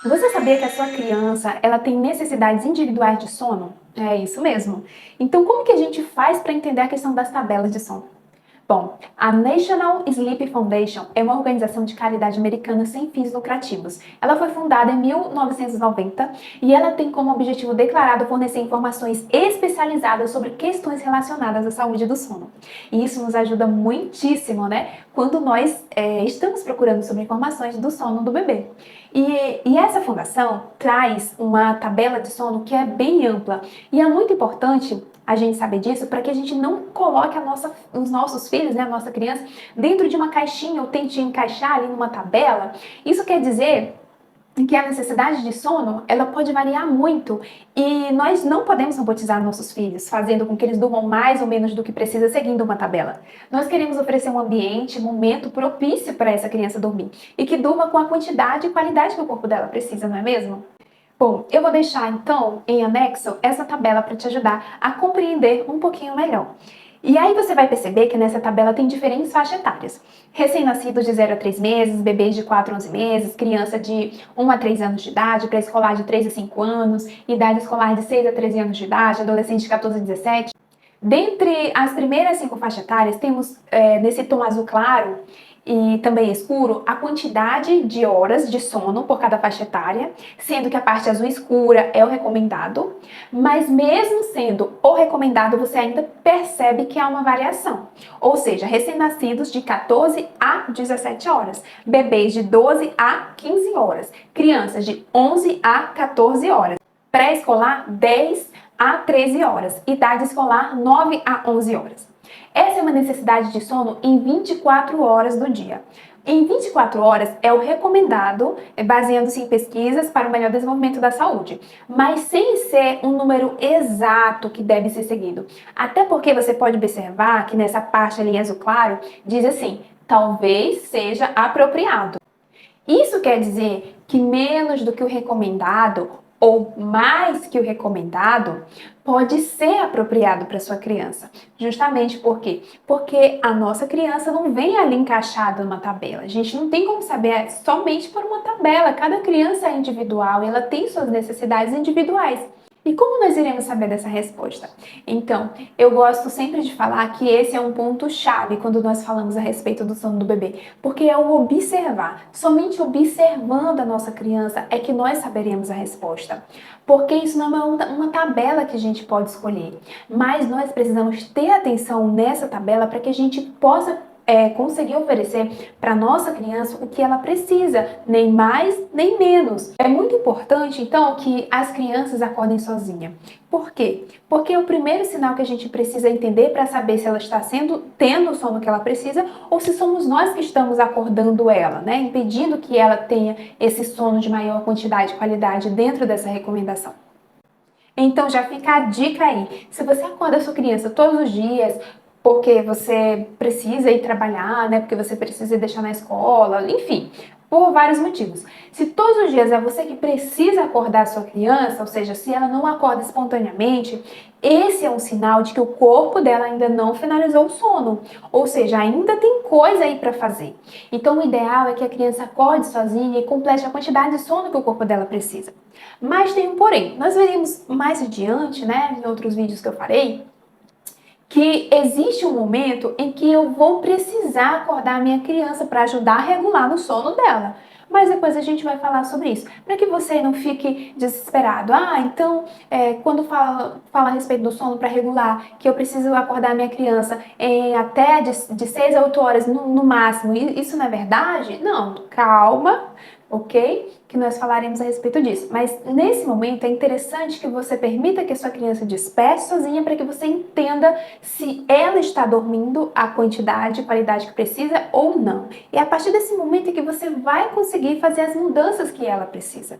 Você sabia que a sua criança, ela tem necessidades individuais de sono? É isso mesmo. Então, como que a gente faz para entender a questão das tabelas de sono? Bom, a National Sleep Foundation é uma organização de caridade americana sem fins lucrativos. Ela foi fundada em 1990 e ela tem como objetivo declarado fornecer informações especializadas sobre questões relacionadas à saúde do sono. E isso nos ajuda muitíssimo, né? Quando nós estamos procurando sobre informações do sono do bebê. E essa fundação traz uma tabela de sono que é bem ampla e é muito importante a gente saber disso para que a gente não coloque os nossos filhos, né, a nossa criança, dentro de uma caixinha ou tente encaixar ali numa tabela. Isso quer dizer que a necessidade de sono, ela pode variar muito e nós não podemos robotizar nossos filhos, fazendo com que eles durmam mais ou menos do que precisa seguindo uma tabela. Nós queremos oferecer um ambiente, um momento propício para essa criança dormir e que durma com a quantidade e qualidade que o corpo dela precisa, não é mesmo? Bom, eu vou deixar então em anexo essa tabela para te ajudar a compreender um pouquinho melhor. E aí você vai perceber que nessa tabela tem diferentes faixas etárias. Recém-nascidos de 0 a 3 meses, bebês de 4 a 11 meses, criança de 1 a 3 anos de idade, pré-escolar de 3 a 5 anos, idade escolar de 6 a 13 anos de idade, adolescente de 14 a 17. Dentre as primeiras 5 faixas etárias, temos nesse tom azul claro e também escuro a quantidade de horas de sono por cada faixa etária, sendo que a parte azul escura é o recomendado, mas mesmo sendo o recomendado, você ainda percebe que há uma variação. Ou seja, recém-nascidos de 14 a 17 horas, bebês de 12 a 15 horas, crianças de 11 a 14 horas, pré-escolar 10 a 13 horas, idade escolar 9 a 11 horas. Essa é uma necessidade de sono em 24 horas do dia. Em 24 horas é o recomendado, baseando-se em pesquisas para o melhor desenvolvimento da saúde, mas sem ser um número exato que deve ser seguido. Até porque você pode observar que nessa parte ali azul claro diz assim, talvez seja apropriado. Isso quer dizer que menos do que o recomendado ou mais que o recomendado pode ser apropriado para sua criança. Justamente por quê? Porque a nossa criança não vem ali encaixada numa tabela. A gente não tem como saber somente por uma tabela. Cada criança é individual e ela tem suas necessidades individuais. E como nós iremos saber dessa resposta? Então, eu gosto sempre de falar que esse é um ponto-chave quando nós falamos a respeito do sono do bebê, porque é o observar. Somente observando a nossa criança é que nós saberemos a resposta. Porque isso não é uma tabela que a gente pode escolher, mas nós precisamos ter atenção nessa tabela para que a gente possa conseguir oferecer para nossa criança o que ela precisa, nem mais nem menos. É muito importante, então, que as crianças acordem sozinhas. Por quê? Porque é o primeiro sinal que a gente precisa entender para saber se ela está tendo o sono que ela precisa ou se somos nós que estamos acordando ela, né? Impedindo que ela tenha esse sono de maior quantidade e qualidade dentro dessa recomendação. Então já fica a dica aí. Se você acorda a sua criança todos os dias, porque você precisa ir trabalhar, né? Porque você precisa ir deixar na escola, enfim, por vários motivos. Se todos os dias é você que precisa acordar a sua criança, ou seja, se ela não acorda espontaneamente, esse é um sinal de que o corpo dela ainda não finalizou o sono, ou seja, ainda tem coisa aí para fazer. Então o ideal é que a criança acorde sozinha e complete a quantidade de sono que o corpo dela precisa. Mas tem um porém, nós veremos mais adiante, né, em outros vídeos que eu farei, que existe um momento em que eu vou precisar acordar a minha criança para ajudar a regular no sono dela. Mas depois a gente vai falar sobre isso, para que você não fique desesperado. Ah, então, quando fala a respeito do sono para regular, que eu preciso acordar a minha criança em até de 6 a 8 horas no máximo, isso não é verdade? Não, calma, ok? Que nós falaremos a respeito disso. Mas nesse momento é interessante que você permita que a sua criança desperte sozinha para que você entenda se ela está dormindo a quantidade e qualidade que precisa ou não. E é a partir desse momento é que você vai conseguir fazer as mudanças que ela precisa.